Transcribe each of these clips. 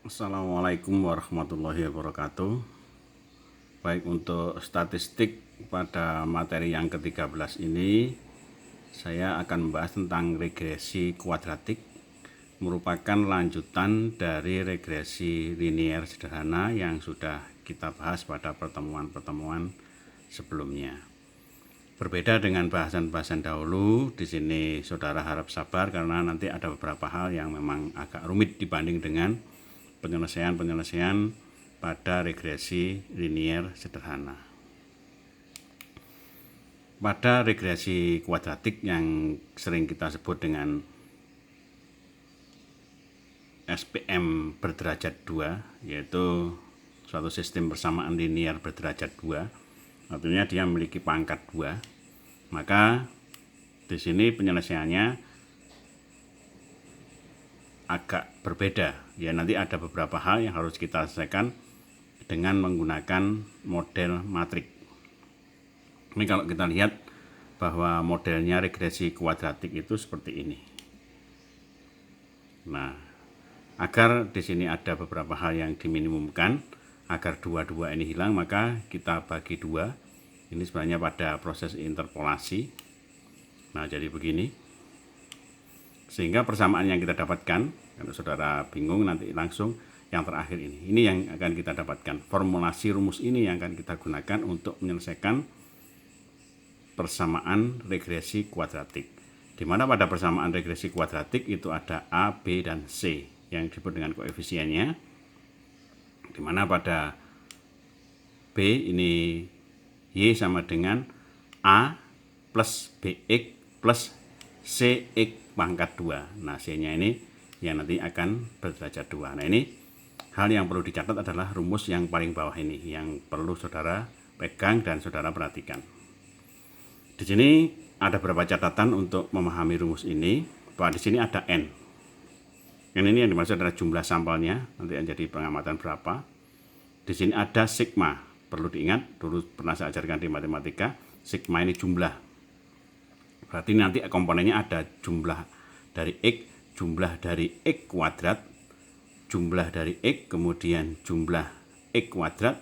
Assalamualaikum warahmatullahi wabarakatuh. Baik, untuk statistik pada materi yang ke-13 ini saya akan membahas tentang regresi kuadratik, merupakan lanjutan dari regresi linier sederhana yang sudah kita bahas pada pertemuan-pertemuan sebelumnya. Berbeda dengan bahasan-bahasan dahulu, di sini saudara harap sabar karena nanti ada beberapa hal yang memang agak rumit dibanding dengan penyelesaian pada regresi linier sederhana. Pada regresi kuadratik yang sering kita sebut dengan SPM berderajat 2, yaitu suatu sistem persamaan linier berderajat 2, artinya dia memiliki pangkat 2, maka di sini penyelesaiannya agak berbeda. Ya, nanti ada beberapa hal yang harus kita selesaikan dengan menggunakan model matrik. Ini kalau kita lihat bahwa modelnya regresi kuadratik itu seperti ini. Nah, agar di sini ada beberapa hal yang diminimumkan, agar dua-dua ini hilang, maka kita bagi dua. Ini sebenarnya pada proses interpolasi. Nah, jadi begini. Sehingga persamaan yang kita dapatkan, kalau saudara bingung nanti langsung yang terakhir ini yang akan kita dapatkan. Formulasi rumus ini yang akan kita gunakan untuk menyelesaikan persamaan regresi kuadratik. Di mana pada persamaan regresi kuadratik itu ada A, B, dan C yang disebut dengan koefisiennya. Di mana pada B ini Y sama dengan A plus BX plus CX pangkat 2. Nah, C-nya ini yang nanti akan berderajat 2. Nah, ini hal yang perlu dicatat adalah rumus yang paling bawah ini yang perlu saudara pegang dan saudara perhatikan. Di sini ada beberapa catatan untuk memahami rumus ini. Bahwa di sini ada N. N ini yang dimaksud adalah jumlah sampelnya, nanti jadi pengamatan berapa. Di sini ada sigma. Perlu diingat, dulu pernah saya ajarkan di matematika, sigma ini jumlah. Berarti nanti komponennya ada jumlah dari X, jumlah dari X kuadrat, jumlah dari X, kemudian jumlah X kuadrat,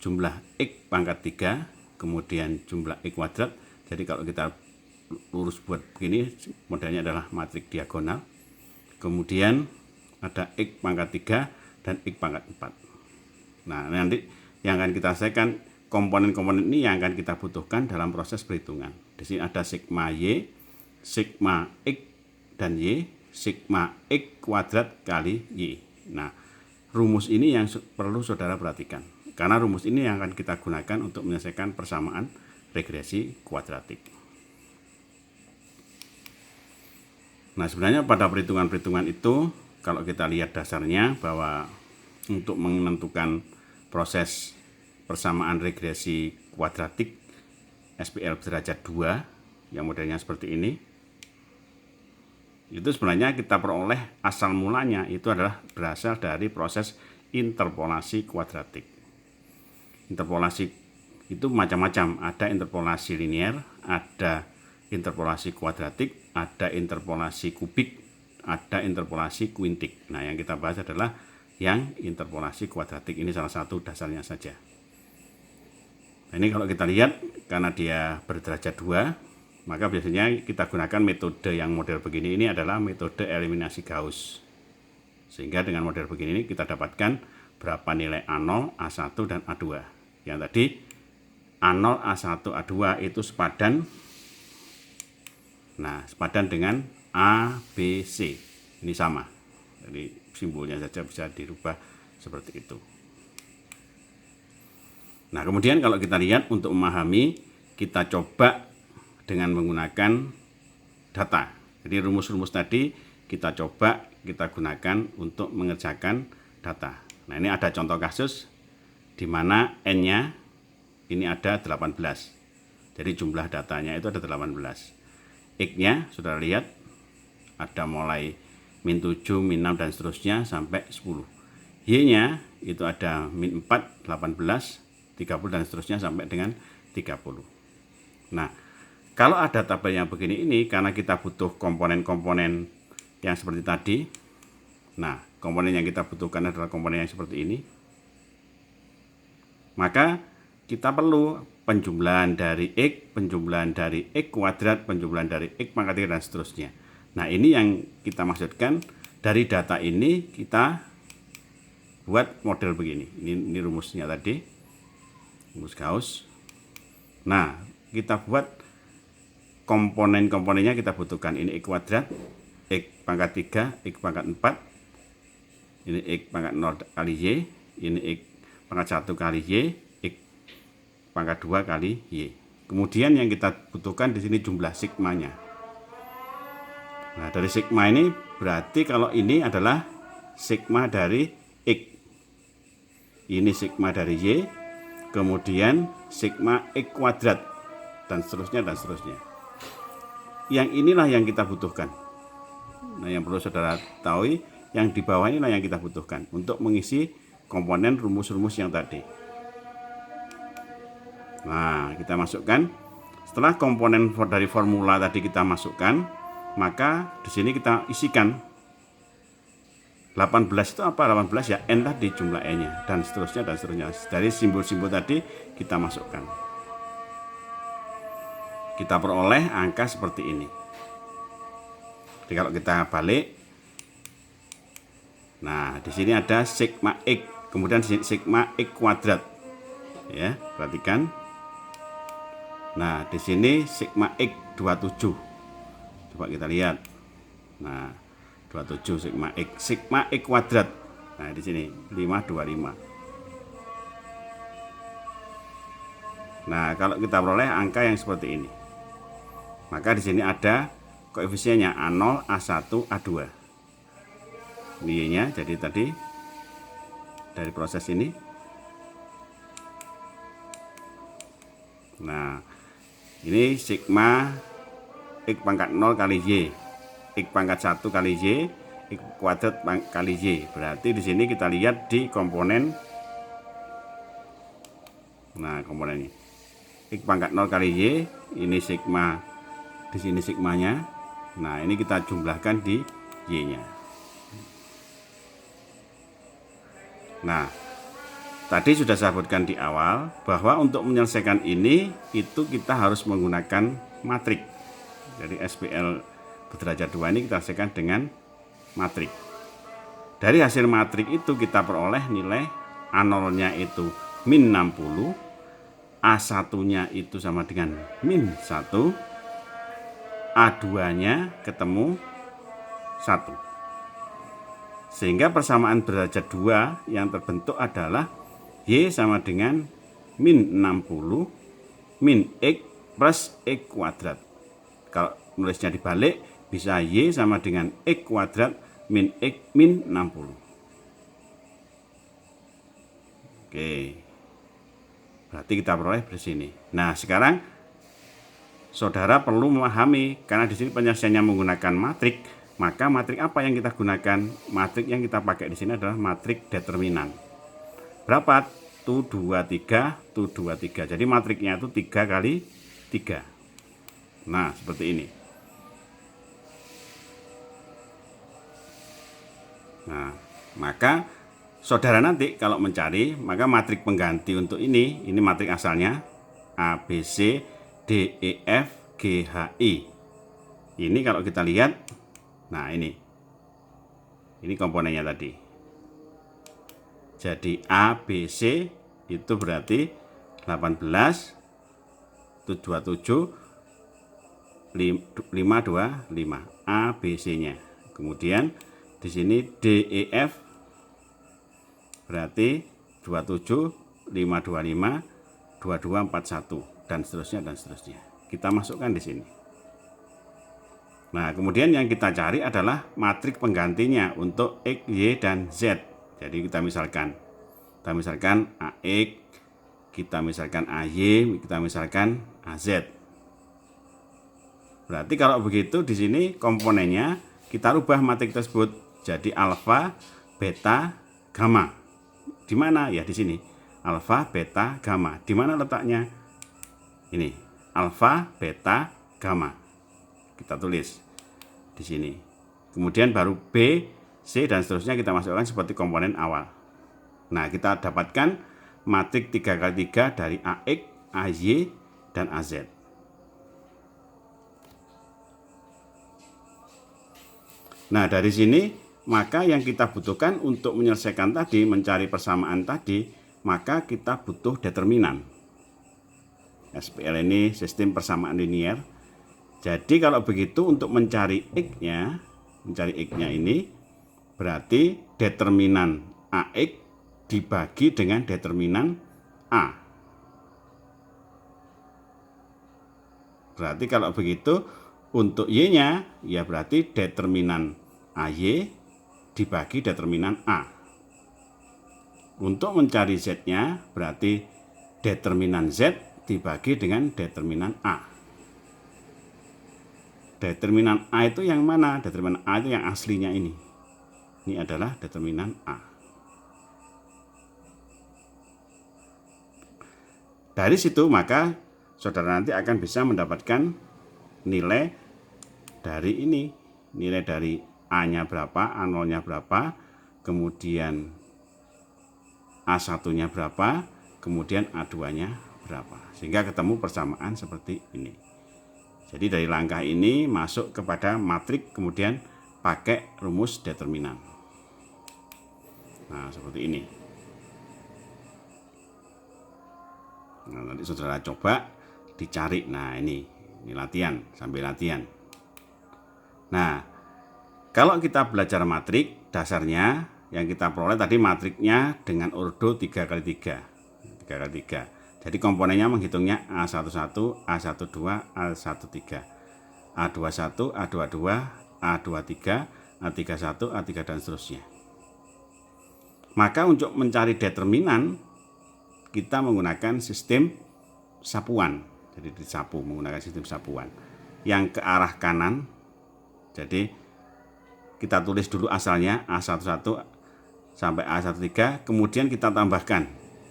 jumlah X pangkat 3, kemudian jumlah X kuadrat. Jadi kalau kita lurus buat begini, modelnya adalah matrik diagonal. Kemudian ada X pangkat 3 dan X pangkat 4. Nah, nanti yang akan kita selesaikan komponen-komponen ini yang akan kita butuhkan dalam proses perhitungan. Di sini ada sigma Y, sigma X dan Y, sigma X kuadrat kali Y. Nah, rumus ini yang perlu saudara perhatikan. Karena rumus ini yang akan kita gunakan untuk menyelesaikan persamaan regresi kuadratik. Nah, sebenarnya pada perhitungan-perhitungan itu, kalau kita lihat dasarnya bahwa untuk menentukan proses persamaan regresi kuadratik SPL derajat 2 yang modelnya seperti ini, itu sebenarnya kita peroleh asal mulanya itu adalah berasal dari proses interpolasi kuadratik. Interpolasi itu macam-macam, ada interpolasi linier, ada interpolasi kuadratik, ada interpolasi kubik, ada interpolasi kuintik. Nah, yang kita bahas adalah yang interpolasi kuadratik, ini salah satu dasarnya saja. Nah, ini kalau kita lihat karena dia berderajat 2, maka biasanya kita gunakan metode yang model begini. Ini adalah metode eliminasi Gauss. Sehingga dengan model begini kita dapatkan berapa nilai A0, A1, dan A2. Yang tadi A0, A1, A2 itu sepadan. Nah, sepadan dengan A, B, C. Ini sama. Jadi simbolnya saja bisa dirubah seperti itu. Nah, kemudian kalau kita lihat untuk memahami, kita coba dengan menggunakan data. Jadi rumus-rumus tadi kita coba kita gunakan untuk mengerjakan data. Nah, ini ada contoh kasus di mana N-nya ini ada 18. Jadi jumlah datanya itu ada 18. X-nya sudah lihat ada mulai min 7, min 6 dan seterusnya sampai 10. Y-nya itu ada min 4, 18, 30 dan seterusnya sampai dengan 30. Nah, kalau ada tabel yang begini ini, karena kita butuh komponen-komponen yang seperti tadi, nah komponen yang kita butuhkan adalah komponen yang seperti ini, maka kita perlu penjumlahan dari X, penjumlahan dari X kuadrat, penjumlahan dari X pangkat 3 dan seterusnya. Nah, ini yang kita maksudkan. Dari data ini kita buat model begini. Ini rumusnya tadi, rumus Gauss. Nah, kita buat komponen-komponennya kita butuhkan. Ini X kuadrat, X pangkat 3, X pangkat 4, ini X pangkat 0 kali Y, ini X pangkat 1 kali Y, X pangkat 2 kali Y. Kemudian yang kita butuhkan di sini jumlah sigmanya. Nah, dari sigma ini berarti kalau ini adalah sigma dari X. Ini sigma dari Y, kemudian sigma X kuadrat, dan seterusnya dan seterusnya. Yang inilah yang kita butuhkan. Nah, yang perlu saudara tahu, yang di bawah inilah yang kita butuhkan untuk mengisi komponen rumus-rumus yang tadi. Nah, kita masukkan. Setelah komponen dari formula tadi kita masukkan, maka di sini kita isikan 18 itu apa? 18 ya N tadi jumlah N-nya, dan seterusnya dan seterusnya. Dari simbol-simbol tadi kita masukkan. Kita peroleh angka seperti ini. Jadi kalau kita balik, nah di sini ada sigma X, kemudian sigma X kuadrat. Ya, perhatikan. Nah, di sini sigma X 27. Coba kita lihat. Nah, 27 sigma X kuadrat. Nah, di sini 525. Nah, kalau kita peroleh angka yang seperti ini, maka di sini ada koefisiennya A0, A1, A2. Ini Y-nya, jadi tadi dari proses ini. Nah, ini sigma X pangkat 0 kali Y, X pangkat 1 kali Y, X kuadrat kali Y. Berarti di sini kita lihat di komponen. Nah, komponen ini X pangkat 0 kali Y, ini sigma, di sini sigmanya. Nah, ini kita jumlahkan di Y-nya. Nah, tadi sudah saya sebutkan di awal bahwa untuk menyelesaikan ini itu kita harus menggunakan matrik. Jadi SPL berderajat 2 ini kita selesaikan dengan matrik. Dari hasil matrik itu kita peroleh nilai A0-nya itu min 60, A1-nya itu sama dengan min 1, A2-nya ketemu 1. Sehingga persamaan derajat 2 yang terbentuk adalah Y sama dengan min 60 min X plus X kuadrat. Kalau nulisnya dibalik, bisa Y sama dengan X kuadrat min X min 60. Oke. Berarti kita peroleh di sini. Nah, sekarang saudara perlu memahami, karena di sini penyelesaiannya menggunakan matrik, maka matrik apa yang kita gunakan? Matrik yang kita pakai di sini adalah matrik determinan. Berapa? 2, 3, 2, 3. Jadi matriknya itu 3 kali 3. Nah, seperti ini. Nah, maka saudara nanti kalau mencari, maka matrik pengganti untuk ini matrik asalnya A, B, C, D, E, F, G, H, I. Ini kalau kita lihat, nah ini komponennya tadi. Jadi A, B, C itu berarti 18, 27, 525 A, B, C-nya. Kemudian di sini D, E, F berarti 27, 525, 2241 dan seterusnya dan seterusnya. Kita masukkan di sini. Nah, kemudian yang kita cari adalah matrik penggantinya untuk X, Y, dan Z. Jadi kita misalkan AX, kita misalkan AY, kita misalkan AZ. Berarti kalau begitu di sini komponennya kita rubah matrik tersebut jadi alfa, beta, gamma. Di mana? Ya di sini. Alfa, beta, gamma. Di mana letaknya? Ini. Alfa, beta, gamma. Kita tulis di sini. Kemudian baru B C, dan seterusnya kita masukkan seperti komponen awal. Nah, kita dapatkan matrik 3x3 dari AX, AY, dan AZ. Nah, dari sini maka yang kita butuhkan untuk menyelesaikan tadi, mencari persamaan tadi, maka kita butuh determinan. SPL ini sistem persamaan linier. Jadi kalau begitu untuk mencari X-nya, ini berarti determinan AX dibagi dengan determinan A. Berarti kalau begitu untuk Y-nya ya berarti determinan AY dibagi determinan A. Untuk mencari Z-nya berarti determinan Z dibagi dengan determinan A. Determinan A itu yang mana? Determinan A itu yang aslinya ini. Ini adalah determinan A. Dari situ maka saudara nanti akan bisa mendapatkan nilai dari ini. Nilai dari A-nya berapa, A0-nya berapa, kemudian A1-nya berapa, kemudian A2-nya berapa. Sehingga ketemu persamaan seperti ini. Jadi dari langkah ini masuk kepada matrik, kemudian pakai rumus determinan. Nah, seperti ini. Nah, nanti saudara coba dicari. Nah, ini latihan, sambil latihan. Nah, kalau kita belajar matrik, dasarnya yang kita peroleh tadi matriknya dengan ordo 3x3. 3x3. Jadi komponennya menghitungnya A11, A12, A13, A21, A22, A23, A31, A3, dan seterusnya. Maka untuk mencari determinan, kita menggunakan sistem sapuan. Jadi disapu, menggunakan sistem sapuan. Yang ke arah kanan, jadi kita tulis dulu asalnya A11 sampai A13, kemudian kita tambahkan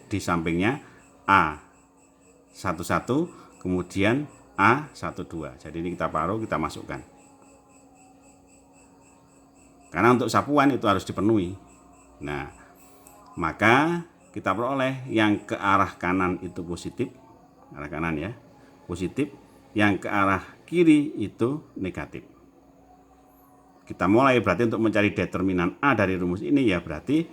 di sampingnya A11, kemudian A12. Jadi ini kita paruh, kita masukkan. Karena untuk sapuan itu harus dipenuhi. Nah, maka kita peroleh yang ke arah kanan itu positif, arah kanan ya, positif, yang ke arah kiri itu negatif. Kita mulai berarti untuk mencari determinan A dari rumus ini ya berarti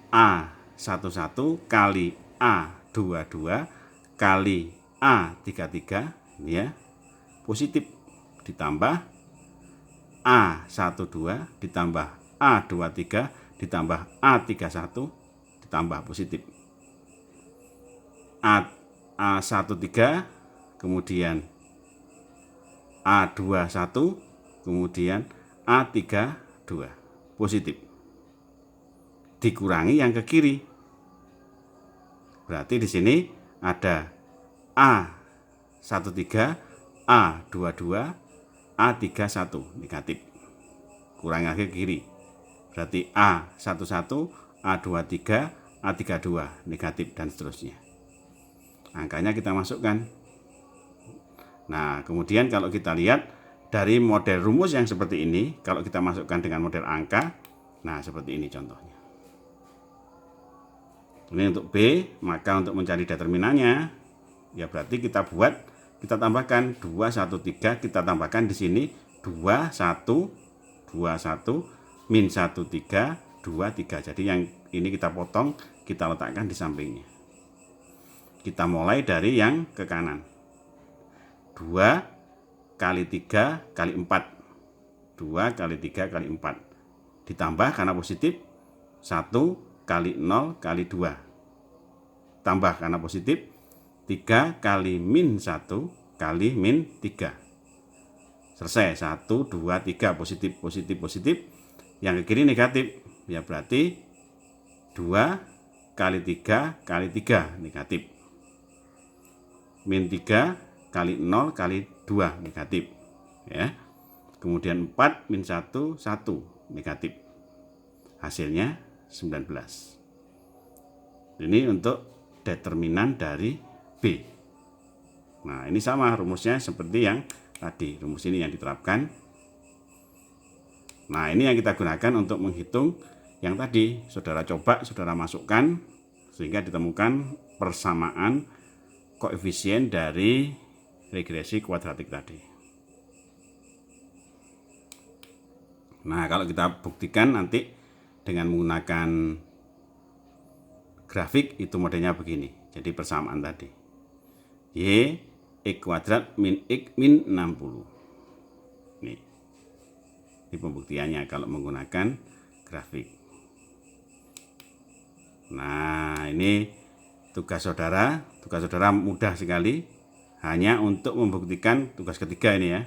A11 kali A22 kali A33 ini ya, positif, ditambah A12 ditambah A23 ditambah A31 ditambah positif. A13 kemudian A21 kemudian A32 positif. Dikurangi yang ke kiri. Berarti di sini ada A13, A22, A31 negatif. Kurangi lagi ke kiri. Berarti A11, A23, A32 negatif, dan seterusnya. Angkanya kita masukkan. Nah, kemudian kalau kita lihat dari model rumus yang seperti ini, kalau kita masukkan dengan model angka, nah seperti ini contohnya. Ini untuk B, maka untuk mencari determinannya, ya berarti kita tambahkan 213, kita tambahkan di sini 21, min 13, 23. Jadi yang ini kita potong, kita letakkan di sampingnya. Kita mulai dari yang ke kanan. 2 kali 3 kali 4. 2 kali 3 kali 4. Ditambah karena positif 1 kali 0 kali 2. Tambah karena positif 3 kali min 1 kali min 3. Selesai. 1, 2, 3 positif, positif, positif. Yang ke kiri negatif. Ya berarti 2 kali 3 kali 3 negatif. Min 3 kali 0 kali 2 negatif. Ya. Kemudian 4 min 1 1 negatif. Hasilnya 19. Ini untuk determinan dari B. Nah, ini sama rumusnya seperti yang tadi. Rumus ini yang diterapkan. Nah, ini yang kita gunakan untuk menghitung yang tadi. Saudara coba, saudara masukkan sehingga ditemukan persamaan koefisien dari regresi kuadratik tadi. Nah, kalau kita buktikan nanti dengan menggunakan grafik, itu modelnya begini. Jadi persamaan tadi. Y X kuadrat min X min 60. Ini pembuktiannya kalau menggunakan grafik. Nah, ini tugas saudara. Tugas saudara mudah sekali. Hanya untuk membuktikan tugas ketiga ini ya.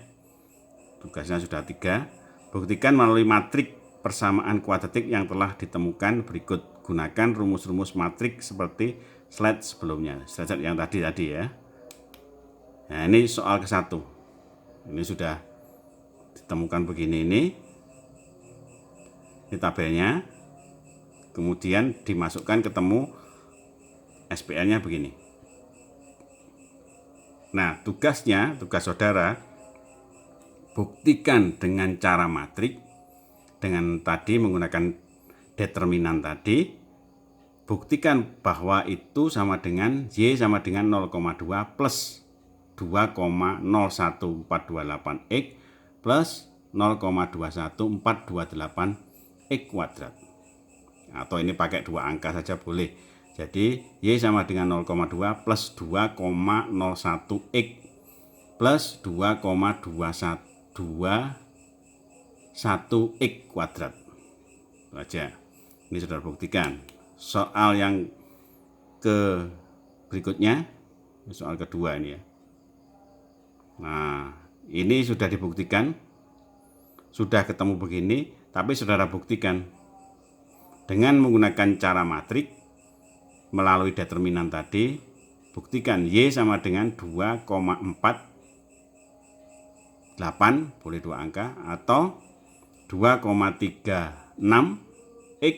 Tugasnya sudah 3. Buktikan melalui matrik persamaan kuadratik yang telah ditemukan berikut. Gunakan rumus-rumus matrik seperti slide sebelumnya. Slide yang tadi ya. Nah, ini soal ke-1. Ini sudah ditemukan begini ini tabelnya, kemudian dimasukkan ketemu SPN-nya begini. Nah, tugas saudara buktikan dengan cara matrik, dengan tadi menggunakan determinan tadi, buktikan bahwa itu sama dengan Y sama dengan 0,2 plus 2,01428 X plus 0,21428 X kuadrat. Atau ini pakai 2 angka saja boleh. Jadi Y sama dengan 0,2 plus 2,01 X plus 2,21 X kuadrat. Itu aja. Ini sudah buktikan. Soal yang berikutnya, soal kedua ini ya. Nah, ini sudah dibuktikan, sudah ketemu begini, tapi saudara buktikan dengan menggunakan cara matrik melalui determinan tadi. Buktikan Y sama dengan 2,48, boleh 2 angka, atau 2,36 X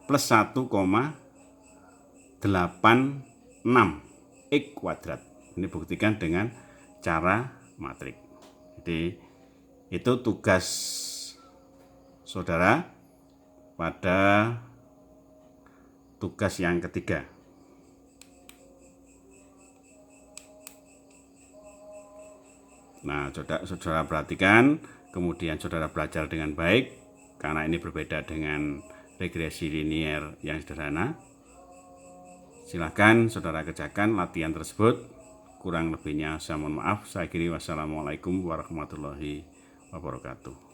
plus 1,86 X kuadrat. Ini buktikan dengan cara matrik. Jadi itu tugas saudara pada tugas yang ketiga. Nah, saudara perhatikan, kemudian saudara belajar dengan baik, karena ini berbeda dengan regresi linier yang sederhana. Silahkan saudara kerjakan latihan tersebut. Kurang lebihnya saya mohon maaf. Saya akhiri, wassalamualaikum warahmatullahi wabarakatuh.